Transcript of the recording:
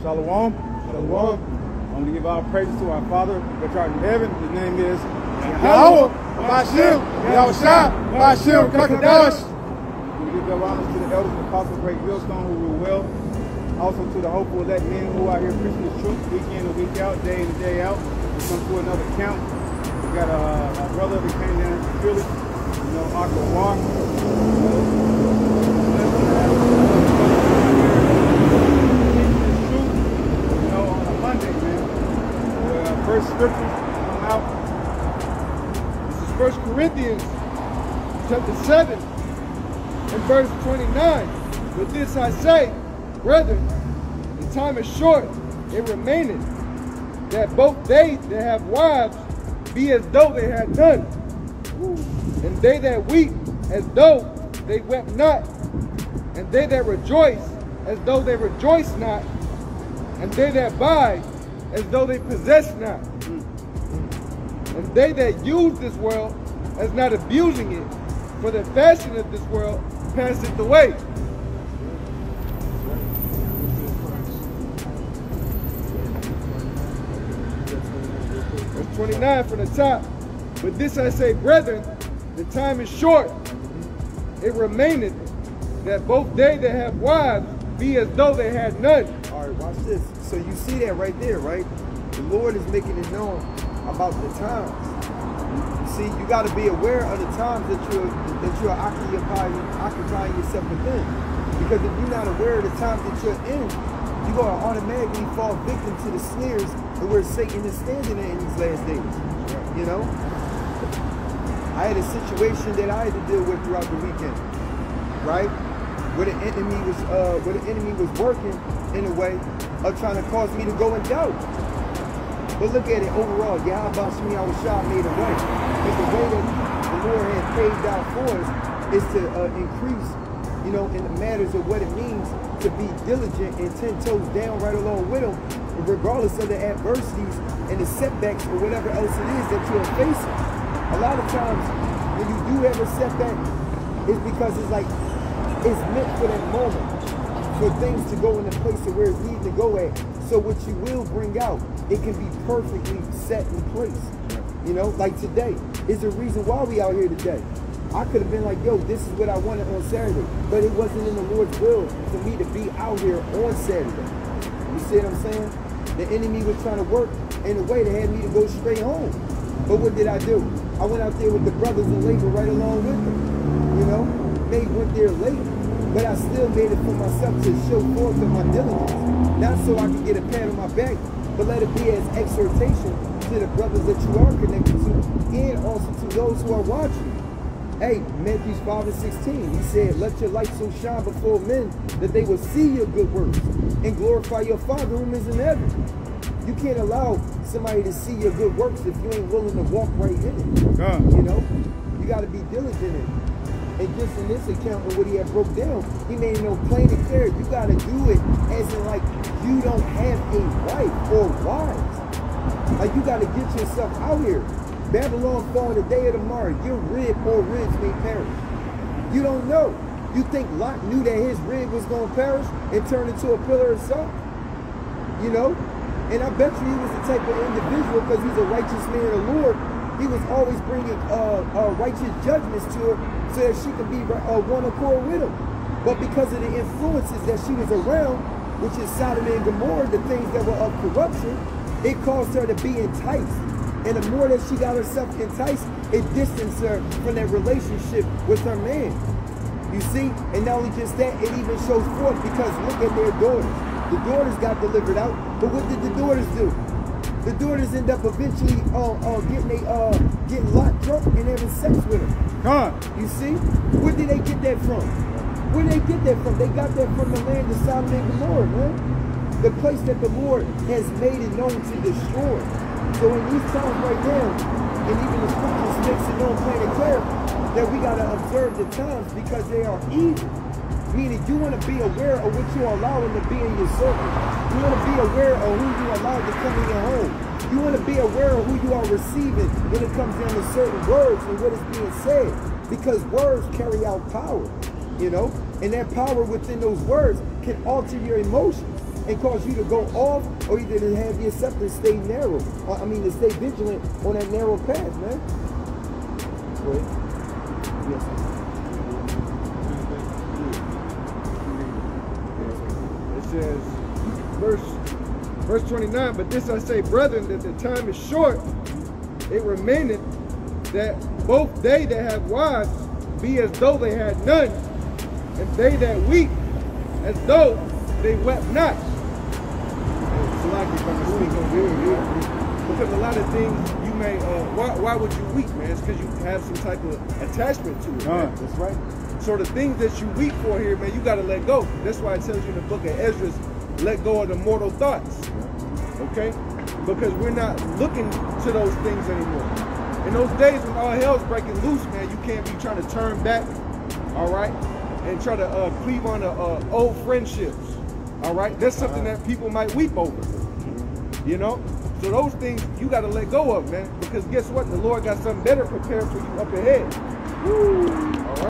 Shalom. Shalom. I want to give all praises to our Father, which art in heaven. His name is Yahweh, Bashim, Yahushua, Bashim, Kakadash. We give our honors to the elders and apostles of Great Millstone who rule well. Also to the hopeful elect men who are here preaching the truth week in and week out, day in and day out. We come to another count. We got a brother that came down from Philly, you know, Aqua Walk. First scripture come out. This is 1 Corinthians chapter 7 and verse 29. With this I say, brethren, the time is short, it remaineth, that both they that have wives be as though they had none, and they that weep as though they wept not, and they that rejoice as though they rejoice not, and they that buy as though they possess not, and they that use this world as not abusing it, for the fashion of this world passeth away. Verse 29 from the top. But this I say, brethren, the time is short, it remaineth, that both they that have wives be as though they had none. All right, watch this. So you see that right there, right? The Lord is making it known about the times. See, you got to be aware of the times that you're occupying yourself within. Because if you're not aware of the times that you're in, you're going to automatically fall victim to the snares of where Satan is standing in these last days. You know? I had a situation that I had to deal with throughout the weekend, right? Where the enemy was working in a way of trying to cause me to go in doubt. But look at it overall. Yahweh Shemi Yahushua made a way. But the way that the Lord had paved out for us is to increase, you know, in the matters of what it means to be diligent and 10 toes down right along with Him, regardless of the adversities and the setbacks or whatever else it is that you're facing. A lot of times when you do have a setback, it's because it's like, it's meant for that moment, for things to go in the place of where it needs to go at. So what you will bring out, it can be perfectly set in place. You know, like today is the reason why we out here today. I could have been like, yo, this is what I wanted on Saturday, but it wasn't in the Lord's will for me to be out here on Saturday. You see what I'm saying? The enemy was trying to work in a way that had me to go straight home. But what did I do? I went out there with the brothers in labor right along with them. You know? They went there late, but I still made it for myself to show forth of my diligence. Not so I could get a pat on my back, but let it be as exhortation to the brothers that you are connected to, and also to those who are watching. Hey, Matthew 5:16, he said, let your light so shine before men that they will see your good works and glorify your Father whom is in heaven. You can't allow somebody to see your good works if you ain't willing to walk right in it. You know, you got to be diligent in it. And just in this account of what he had broke down, he made it known plain and clear. You got to do it as in like you don't have a wife or wives. Like you got to get yourself out here. Babylon fall in the day of tomorrow. Your rib or ribs may perish. You don't know. You think Lot knew that his rib was going to perish and turn into a pillar of salt? You know? And I bet you he was the type of individual, because he's a righteous man of the Lord, he was always bringing righteous judgments to her so that she could be one accord with him. But because of the influences that she was around, which is Sodom and Gomorrah, the things that were of corruption, it caused her to be enticed. And the more that she got herself enticed, it distanced her from that relationship with her man. You see? And not only just that, it even shows forth because look at their daughters. The daughters got delivered out, but what did the daughters do? The daughters end up eventually getting locked drunk and having sex with him. You see? Where did they get that from? Where did they get that from? They got that from the land of Sodom and Gomorrah, man. The place that the Lord has made it known to destroy. So in these times right now, and even the scriptures makes it known plain and clear that we got to observe the times because they are evil. Meaning you want to be aware of what you're allowing to be in your circle. You want to be aware of who you allow to come in your home. You want to be aware of who you are receiving when it comes down to certain words and what is being said. Because words carry out power, you know? And that power within those words can alter your emotions. and cause you to go off, or either to have your acceptance stay narrow. I mean, to stay vigilant on that narrow path, man. Go ahead. Yes. It says, verse 29, but this I say, brethren, that the time is short, it remaineth that both they that have wives be as though they had none, and they that weep as though they wept not. So like you're gonna speak on here, because a lot of things you may, why would you weep, man? It's because you have some type of attachment to it, man. That's right. So the things that you weep for here, man, you gotta let go. That's why it tells you in the book of Esdras, let go of the mortal thoughts. Okay? Because we're not looking to those things anymore. In those days when all hell's breaking loose, man, you can't be trying to turn back, all right, and try to cleave on to old friendships, all right? That's something that people might weep over, you know? So those things you got to let go of, man, because guess what? The Lord got something better prepared for you up ahead. Woo. All right?